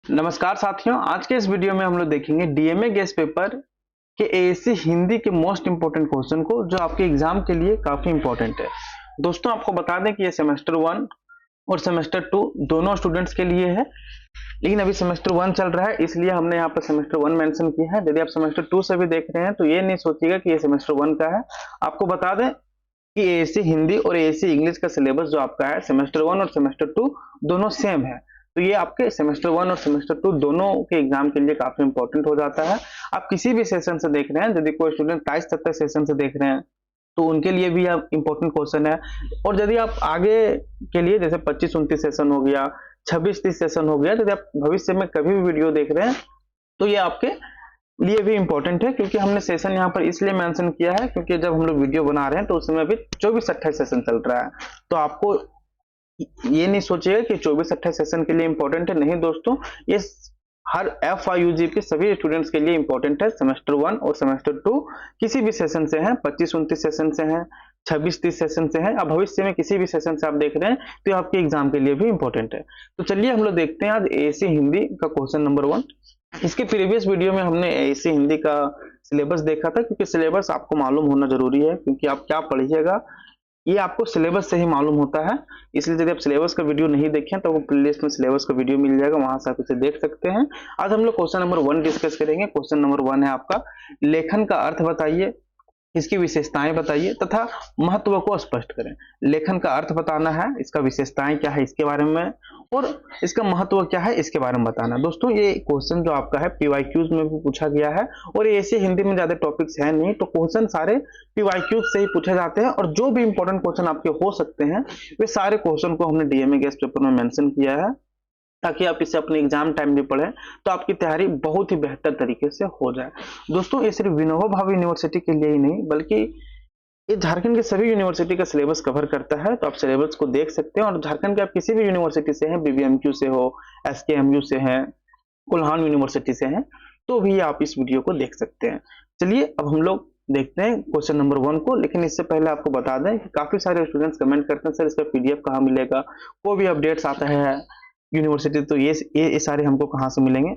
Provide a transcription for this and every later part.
नमस्कार साथियों, आज के इस वीडियो में हम लोग देखेंगे डीएमए गेस्ट पेपर के एएससी हिंदी के मोस्ट इंपोर्टेंट क्वेश्चन को, जो आपके एग्जाम के लिए काफी इंपॉर्टेंट है। दोस्तों, आपको बता दें कि ये सेमेस्टर 1 और सेमेस्टर 2 दोनों स्टूडेंट्स के लिए है, लेकिन अभी सेमेस्टर 1 चल रहा है, इसलिए हमने यहाँ पर सेमेस्टर 1 मेंशन किया है। यदि आप सेमेस्टर 2 से भी देख रहे हैं तो ये नहीं सोचिएगा कि ये सेमेस्टर 1 का है। आपको बता दें कि एएससी हिंदी और एएससी इंग्लिश का सिलेबस जो आपका है सेमेस्टर 1 और सेमेस्टर 2 दोनों सेम है। तो ये आपके सेमेस्टर 1 और सेमेस्टर 2 दोनों के एग्जाम के लिए काफी इंपॉर्टेंट हो जाता है। आप किसी भी सेशन से देख रहे हैं, यदि कोई स्टूडेंट 22 तक सेशन से देख रहे हैं तो उनके लिए भी आप इंपॉर्टेंट क्वेश्चन है। और यदि आप आगे के लिए जैसे 25-29 सेशन हो गया, 26-30 सेशन हो गया, यदि आप भविष्य में कभी भी वीडियो देख रहे हैं तो ये आपके लिए भी इंपॉर्टेंट है, क्योंकि हमने सेशन यहाँ पर इसलिए मेंशन किया है क्योंकि जब हम लोग वीडियो बना रहे हैं तो उस समय अभी 24-28 सेशन चल रहा है। तो आपको ये नहीं सोचिएगा कि 24-28 सेशन के लिए इंपॉर्टेंट है, नहीं दोस्तों, ये हर FIUG के सभी स्टूडेंट्स के लिए इंपॉर्टेंट है। सेमेस्टर 1 और सेमेस्टर 2 किसी भी सेशन से हैं, 25-29 सेशन से हैं, 26-30 सेशन से हैं, अब भविष्य में किसी भी सेशन से आप देख रहे हैं तो ये आपके एग्जाम के लिए भी इंपॉर्टेंट है। तो चलिए हम लोग देखते हैं आज एएससी हिंदी का क्वेश्चन नंबर 1। इसके प्रीवियस वीडियो में हमने एएससी हिंदी का सिलेबस देखा था, क्योंकि सिलेबस आपको मालूम होना जरूरी है, क्योंकि आप क्या पढ़िएगा ये आपको सिलेबस से ही मालूम होता है। इसलिए यदि आप सिलेबस का वीडियो नहीं देखें तो वो प्लेलिस्ट में सिलेबस का वीडियो मिल जाएगा, वहां से आप इसे देख सकते हैं। आज हम लोग क्वेश्चन नंबर 1 डिस्कस करेंगे। क्वेश्चन नंबर 1 है आपका, लेखन का अर्थ बताइए, इसकी विशेषताएं बताइए तथा महत्व को स्पष्ट करें। लेखन का अर्थ बताना है, इसका विशेषताएं क्या है इसके बारे में, और इसका महत्व क्या है इसके बारे में बताना है। दोस्तों, ये क्वेश्चन जो आपका है PYQs में भी पूछा गया है, और ऐसे हिंदी में ज्यादा टॉपिक्स है नहीं, तो क्वेश्चन सारे PYQs से ही पूछे जाते हैं, और जो भी इंपॉर्टेंट क्वेश्चन आपके हो सकते हैं वे सारे क्वेश्चन को हमने डीएमए गेस्ट पेपर में मेंशन किया है, ताकि आप इसे अपने एग्जाम टाइम में पढ़ें तो आपकी तैयारी बहुत ही बेहतर तरीके से हो जाए। दोस्तों, ये सिर्फ विनोबा भावे यूनिवर्सिटी के लिए ही नहीं, बल्कि ये झारखंड के सभी यूनिवर्सिटी का सिलेबस कवर करता है। तो आप सिलेबस को देख सकते हैं, और झारखंड के आप किसी भी यूनिवर्सिटी से हैं, BBMQ से हो, SKMU से हैं, कोल्हान यूनिवर्सिटी से हैं, तो भी आप इस वीडियो को देख सकते हैं। चलिए अब हम लोग देखते हैं क्वेश्चन नंबर 1 को, लेकिन इससे पहले आपको बता दें कि काफी सारे स्टूडेंट्स कमेंट करते हैं, सर इसका PDF कहाँ मिलेगा, कोई भी अपडेट्स आता है यूनिवर्सिटी तो ये सारे हमको कहाँ से मिलेंगे।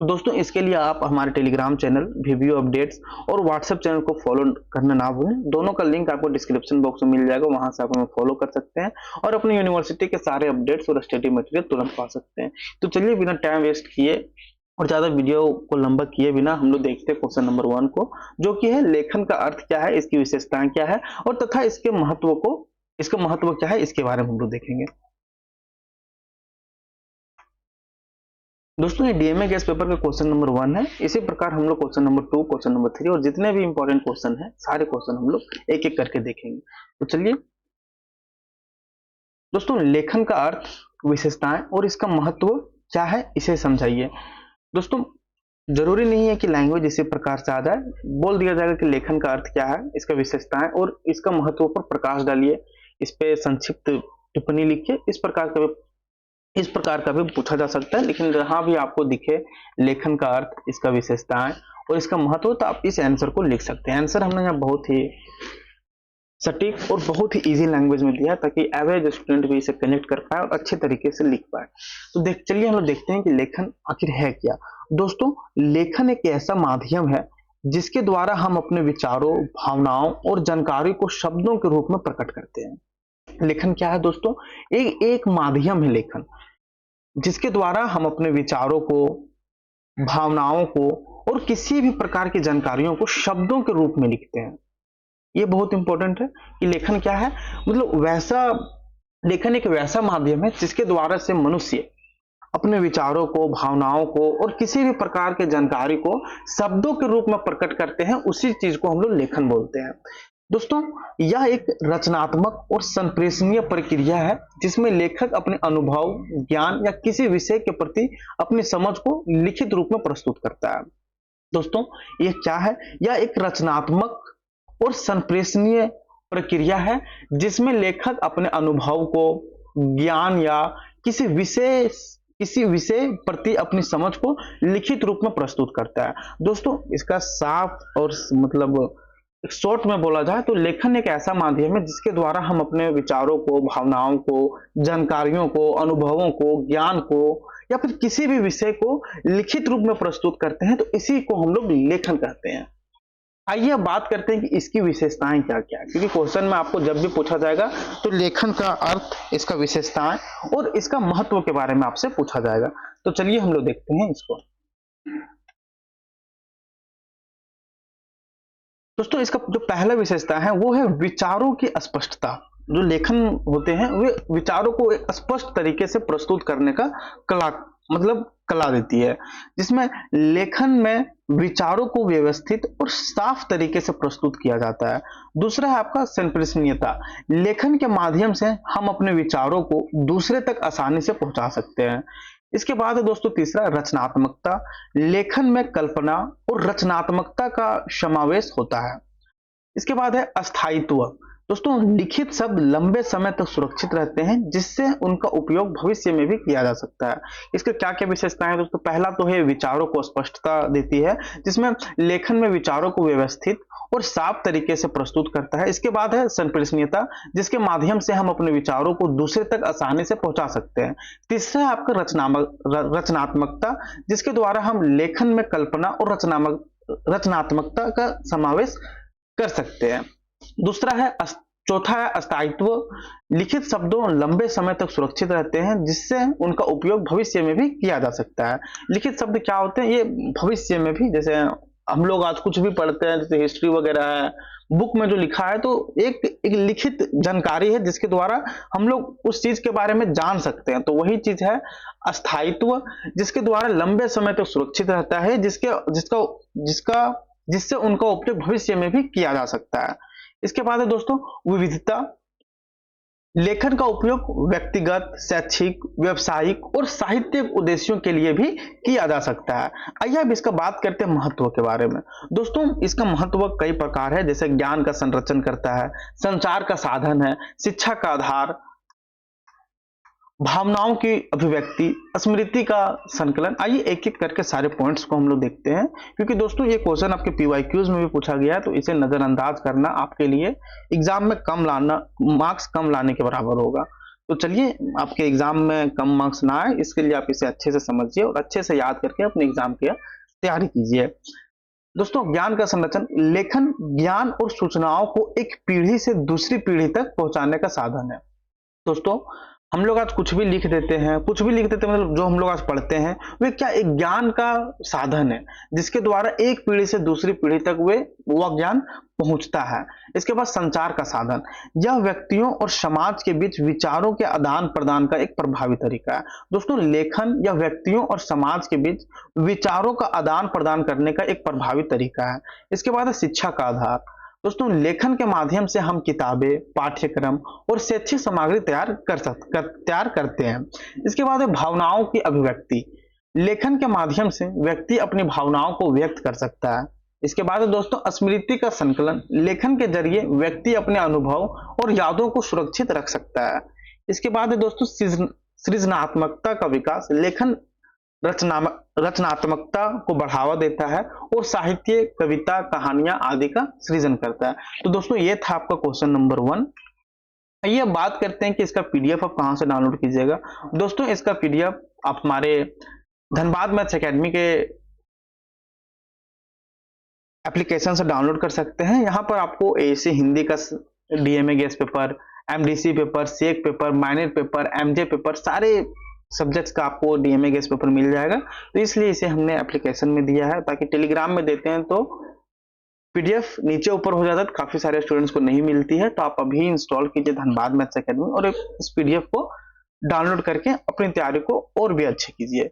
तो दोस्तों, इसके लिए आप हमारे टेलीग्राम चैनल VBO अपडेट्स और व्हाट्सएप चैनल को फॉलो करना ना भूलें। दोनों का लिंक आपको डिस्क्रिप्शन बॉक्स में मिल जाएगा, वहां से आप हमें फॉलो कर सकते हैं और अपनी यूनिवर्सिटी के सारे अपडेट्स और स्टडी मटेरियल तुरंत पा सकते हैं। तो चलिए बिना टाइम वेस्ट किए और ज्यादा वीडियो को लंबा किए बिना हम लोग देखते हैं क्वेश्चन नंबर 1 को, जो कि है लेखन का अर्थ क्या है, इसकी विशेषताएं क्या है, और तथा इसका महत्व क्या है इसके बारे में हम लोग देखेंगे। दोस्तों, ये डीएमए गेस्ट पेपर का क्वेश्चन नंबर 1 है। इसी प्रकार हम लोग क्वेश्चन नंबर 2, क्वेश्चन नंबर 3 और जितने भी इंपॉर्टेंट क्वेश्चन है सारे क्वेश्चन हम लोग एक एक करके देखेंगे। तो चलिए दोस्तों, लेखन का अर्थ, विशेषताएं और इसका महत्व क्या है इसे समझाइए। दोस्तों, जरूरी नहीं है कि लैंग्वेज इसी प्रकार से आ जाए, बोल दिया जाएगा कि लेखन का अर्थ क्या है, इसका विशेषताएं और इसका महत्व पर प्रकाश डालिए, इस पे संक्षिप्त टिप्पणी लिखिए। इस प्रकार का भी पूछा जा सकता है, लेकिन जहां भी आपको दिखे लेखन का अर्थ, इसका विशेषताएं और इसका महत्व, तो आप इस आंसर को लिख सकते हैं। आंसर हमने यहाँ बहुत ही सटीक और बहुत ही इजी लैंग्वेज में दिया, ताकि एवरेज स्टूडेंट भी इसे कनेक्ट कर पाए और अच्छे तरीके से लिख पाए। तो चलिए हम लोग देखते हैं कि लेखन आखिर है क्या। दोस्तों, लेखन एक ऐसा माध्यम है जिसके द्वारा हम अपने विचारों, भावनाओं और जानकारी को शब्दों के रूप में प्रकट करते हैं। लेखन क्या है दोस्तों? एक माध्यम है लेखन, जिसके द्वारा हम अपने विचारों को, भावनाओं को और किसी भी प्रकार की जानकारियों को शब्दों के रूप में लिखते हैं। ये बहुत इंपॉर्टेंट है कि लेखन क्या है, मतलब लेखन एक वैसा माध्यम है जिसके द्वारा से मनुष्य अपने विचारों को, भावनाओं को और किसी भी प्रकार के जानकारी को शब्दों के रूप में प्रकट करते हैं, उसी चीज को हम लोग लेखन बोलते हैं। दोस्तों, यह एक रचनात्मक और संप्रेषणीय प्रक्रिया है जिसमें लेखक अपने अनुभव, ज्ञान या किसी विषय के प्रति अपनी समझ को लिखित रूप में प्रस्तुत करता है। दोस्तों, यह क्या है? यह एक रचनात्मक और संप्रेषणीय प्रक्रिया है जिसमें लेखक अपने अनुभव को, ज्ञान या किसी विषय प्रति अपनी समझ को लिखित रूप में प्रस्तुत करता है। दोस्तों, इसका साफ और मतलब शॉर्ट में बोला जाए तो लेखन एक ऐसा माध्यम है जिसके द्वारा हम अपने विचारों को, भावनाओं को, जानकारियों को, अनुभवों को, ज्ञान को या फिर किसी भी विषय को लिखित रूप में प्रस्तुत करते हैं, तो इसी को हम लोग लेखन कहते हैं। आइए अब बात करते हैं कि इसकी विशेषताएं क्या क्या है, क्योंकि क्वेश्चन में आपको जब भी पूछा जाएगा तो लेखन का अर्थ, इसका विशेषताएं और इसका महत्व के बारे में आपसे पूछा जाएगा। तो चलिए हम लोग देखते हैं इसको। दोस्तों इसका जो पहला विशेषता है वो है विचारों की स्पष्टता। जो लेखन होते हैं वे विचारों को एक स्पष्ट तरीके से प्रस्तुत करने का कला देती है, जिसमें लेखन में विचारों को व्यवस्थित और साफ तरीके से प्रस्तुत किया जाता है। दूसरा है आपका संप्रेषणीयता। लेखन के माध्यम से हम अपने विचारों को दूसरे तक आसानी से पहुंचा सकते हैं। इसके बाद है दोस्तों तीसरा रचनात्मकता। लेखन में कल्पना और रचनात्मकता का समावेश होता है। इसके बाद है अस्थायित्व। दोस्तों लिखित शब्द लंबे समय तक सुरक्षित रहते हैं, जिससे उनका उपयोग भविष्य में भी किया जा सकता है। इसके क्या क्या विशेषताएं हैं दोस्तों? पहला तो है विचारों को स्पष्टता देती है, जिसमें लेखन में विचारों को व्यवस्थित और साफ तरीके से प्रस्तुत करता है। इसके बाद है संप्रेषणीयता, जिसके माध्यम से हम अपने विचारों को दूसरे तक आसानी से पहुंचा सकते हैं। तीसरा है आपका रचनात्मकता, जिसके द्वारा हम लेखन में कल्पना और रचनात्मकता का समावेश कर सकते हैं। दूसरा है चौथा है अस्थायित्व। लिखित शब्दों लंबे समय तक सुरक्षित रहते हैं, जिससे उनका उपयोग भविष्य में भी किया जा सकता है। लिखित शब्द क्या होते हैं? ये भविष्य में भी, जैसे हम लोग आज कुछ भी पढ़ते हैं, जैसे हिस्ट्री वगैरह है, बुक में जो लिखा है, तो एक लिखित जानकारी है जिसके द्वारा हम लोग उस चीज के बारे में जान सकते हैं। तो वही चीज है अस्थायित्व, जिसके द्वारा लंबे समय तक सुरक्षित रहता है, जिससे उनका उपयोग भविष्य में भी किया जा सकता है। इसके बाद है दोस्तों विविधता। लेखन का उपयोग व्यक्तिगत, शैक्षिक, व्यावसायिक और साहित्यिक उद्देश्यों के लिए भी किया जा सकता है। आइए अब इसका बात करते हैं महत्व के बारे में। दोस्तों इसका महत्व कई प्रकार है, जैसे ज्ञान का संरक्षण करता है, संचार का साधन है, शिक्षा का आधार, भावनाओं की अभिव्यक्ति, स्मृति का संकलन। आइए एक एक करके सारे पॉइंट्स को हम लोग देखते हैं, क्योंकि दोस्तों ये क्वेश्चन आपके पीवाईक्यूज में भी पूछा गया है, तो इसे नजरअंदाज करना आपके लिए एग्जाम में मार्क्स कम लाने के बराबर होगा। तो चलिए, आपके एग्जाम में कम मार्क्स ना आए इसके लिए आप इसे अच्छे से समझिए और अच्छे से याद करके अपने एग्जाम की तैयारी कीजिए। दोस्तों ज्ञान का संरक्षण। लेखन ज्ञान और सूचनाओं को एक पीढ़ी से दूसरी पीढ़ी तक पहुंचाने का साधन है। दोस्तों हम लोग आज कुछ भी लिख देते हैं, मतलब जो हम लोग आज पढ़ते हैं वे क्या एक ज्ञान का साधन है, जिसके द्वारा एक पीढ़ी से दूसरी पीढ़ी तक वह ज्ञान पहुंचता है। इसके बाद संचार का साधन। यह व्यक्तियों और समाज के बीच विचारों के आदान प्रदान का एक प्रभावी तरीका है। दोस्तों लेखन या व्यक्तियों और समाज के बीच विचारों का आदान प्रदान करने का एक प्रभावी तरीका है। इसके बाद है शिक्षा का आधार। दोस्तों लेखन के माध्यम से हम किताबें, पाठ्यक्रम और शैक्षिक सामग्री तैयार करते हैं। इसके बाद है भावनाओं की अभिव्यक्ति। लेखन के माध्यम से व्यक्ति अपनी भावनाओं को व्यक्त कर सकता है। इसके बाद है दोस्तों स्मृति का संकलन। लेखन के जरिए व्यक्ति अपने अनुभव और यादों को सुरक्षित रख सकता है। इसके बाद है दोस्तों सृजनात्मकता का विकास। लेखन रचनात्मकता को बढ़ावा देता है और साहित्य, कविता, कहानियां आदि का सृजन करता है। तो दोस्तों ये था आपका क्वेश्चन नंबर 1। आइए बात करते हैं कि इसका पीडीएफ आप कहां से डाउनलोड कीजिएगा। दोस्तों इसका पीडीएफ आप हमारे धनबाद मैथ्स एकेडमी के एप्लीकेशन से डाउनलोड कर सकते हैं। यहाँ पर आपको एएससी हिंदी का DMA guess paper, MDC paper, SEC paper, minor paper, MJ paper, सारे सब्जेक्ट्स का आपको डीएमए गेस पेपर मिल जाएगा। तो इसलिए इसे हमने एप्लीकेशन में दिया है, ताकि टेलीग्राम में देते हैं तो पीडीएफ नीचे ऊपर हो जाता है, तो काफी सारे स्टूडेंट्स को नहीं मिलती है। तो आप अभी इंस्टॉल कीजिए धनबाद मैथ्स एकेडमी और इस पीडीएफ को डाउनलोड करके अपनी तैयारी को और भी अच्छी कीजिए।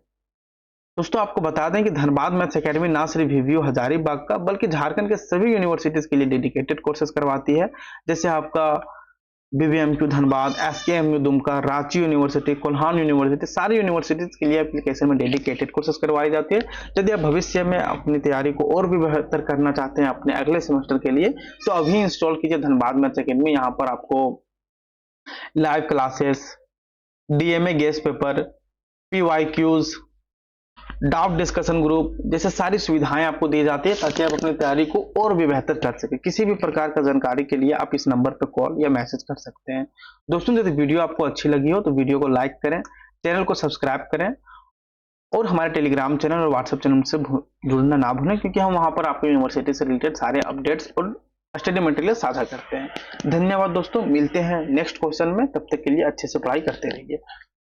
दोस्तों आपको बता दें कि धनबाद मैथ्स एकेडमी ना सिर्फ वीवीयू हजारीबाग का बल्कि झारखंड के सभी यूनिवर्सिटीज के लिए डेडिकेटेड कोर्सेज करवाती है, जैसे आपका बीबीएमक्यू धनबाद, एसकेएमयू दुमका, रांची यूनिवर्सिटी, कोल्हान यूनिवर्सिटी, सारी यूनिवर्सिटीज के लिए एप्लीकेशन में डेडिकेटेड कोर्सेज करवाई जाती है। यदि आप भविष्य में अपनी तैयारी को और भी बेहतर करना चाहते हैं अपने अगले सेमेस्टर के लिए, तो अभी इंस्टॉल कीजिए धनबाद मैथ्स एकेडमी। यहाँ पर आपको live classes, DMA guess paper, PYQs, doubt discussion group जैसे सारी सुविधाएं आपको दी जाती है, ताकि आप अपनी तैयारी को और भी बेहतर कर सके। किसी भी प्रकार का जानकारी के लिए आप इस नंबर पर कॉल या मैसेज कर सकते हैं। दोस्तों यदि वीडियो आपको अच्छी लगी हो तो वीडियो को लाइक करें, चैनल को सब्सक्राइब करें और हमारे टेलीग्राम चैनल और व्हाट्सएप चैनल से जुड़ना ना भूलें, क्योंकि हम वहां पर आपको यूनिवर्सिटी से रिलेटेड सारे अपडेट्स और स्टडी मटेरियल साझा करते हैं। धन्यवाद दोस्तों, मिलते हैं नेक्स्ट क्वेश्चन में, तब तक के लिए अच्छे से पढ़ाई करते रहिए।